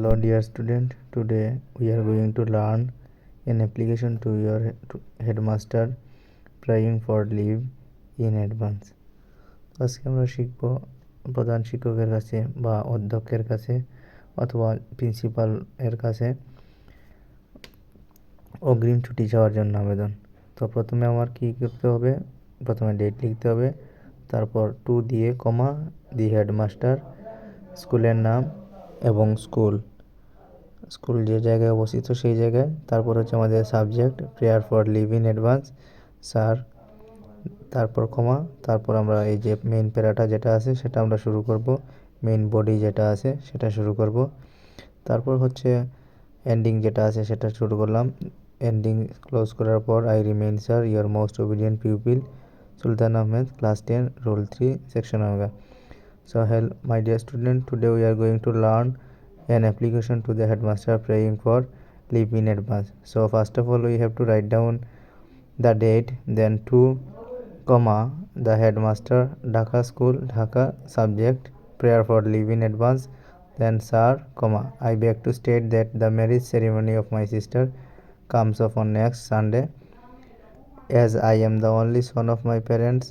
Hello dear student, today we are going to learn an application to your headmaster praying for leave in advance. আজকে আমরা শিখব প্রধান শিক্ষকের কাছে বা অধ্যক্ষের কাছে অথবা প্রিন্সিপাল এর কাছে অগ্রিম ছুটি চাওয়ার জন্য আবেদন। তো প্রথমে আমার কি করতে হবে, প্রথমে ডেট লিখতে হবে, তারপর টু দিয়ে কমা দি হেডমাস্টার, স্কুলের নাম এবং স্কুল যে জায়গায় অবস্থিত সেই জায়গায়, তারপর হচ্ছে আমাদের subject prayer for leave in advance sir, তারপর কমা, তারপর আমরা এই যে মেইন প্যারাটা যেটা আছে সেটা আমরা শুরু করব, মেইন বডি যেটা আছে সেটা শুরু করব, তারপর হচ্ছে এন্ডিং যেটা আছে সেটা শুরু করলাম, এন্ডিং ক্লোজ করার পর I remain sir your most obedient pupil Sultan Ahmed, class 10, roll 3, section omega. So hello my dear student, today we are going to learn an application to the headmaster praying for leave in advance. So first of all we have to write down the date, then to comma the headmaster, Dhaka school, Dhaka, subject prayer for leave in advance, then sir, comma I beg to state that the marriage ceremony of my sister comes up on next Sunday. As I am the only son of my parents,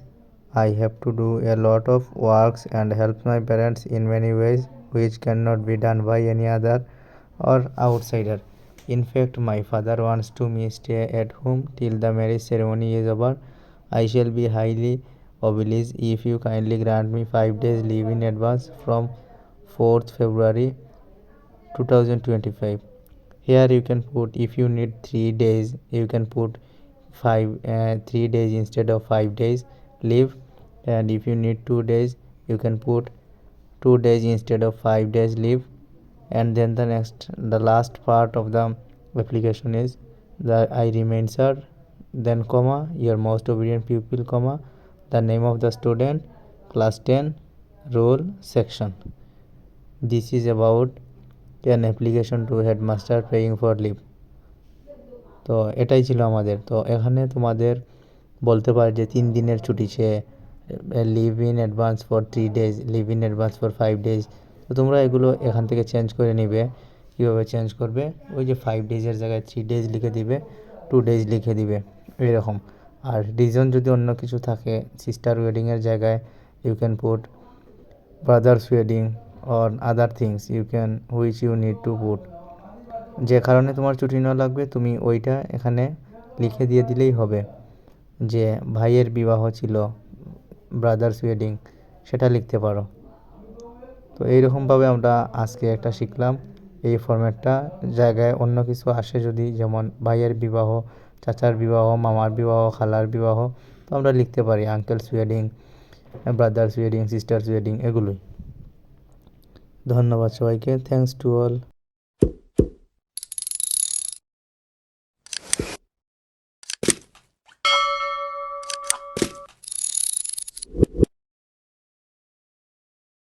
I have to do a lot of works and help my parents in many ways which cannot be done by any other or outsider. In fact, my father wants to me stay at home till the marriage ceremony is over. I shall be highly obliged if you kindly grant me 5 days leave in advance from 4th February 2025. Here you can put, if you need 3 days you can put 3 days instead of 5 days leave, and if you need 2 days you can put 2 days instead of 5 days leave. And then the last part of the application is the I remain sir, then comma your most obedient pupil, comma the name of the student, class 10, roll, section. This is about an application to headmaster praying for leave. তো এটাই ছিল আমাদের। তো এখানে তোমাদের বলতে পারে যে 3 দিনের ছুটি, সে leave in advance for 3 days, leave in advance for 5 days। তো তোমরা এগুলো এখান থেকে চেঞ্জ করে নিবে। কীভাবে চেঞ্জ করবে, ওই যে 5 days-এর জায়গায় 3 days লিখে দিবে, 2 days লিখে দিবে, এরকম। আর রিজন যদি অন্য কিছু থাকে, সিস্টার ওয়েডিংয়ের জায়গায় you can put brother's wedding or other things you can which you need to put. যে কারণে তোমার ছুটি না লাগবে তুমি ওইটা এখানে লিখে দিয়ে দিলেই হবে। যে ভাইয়ের বিবাহ ছিল, ব্রাদার্স ওয়েডিং, সেটা লিখতে পারো। তো এইরকমভাবে আমরা আজকে একটা শিখলাম এই ফরম্যাটটা। জায়গায় অন্য কিছু আসে যদি, যেমন ভাইয়ের বিবাহ, চাচার বিবাহ, মামার বিবাহ, খালার বিবাহ, তো আমরা লিখতে পারি uncle's wedding, brothers wedding, sisters wedding, এগুলোই। ধন্যবাদ সবাইকে, থ্যাঙ্কস টু অল।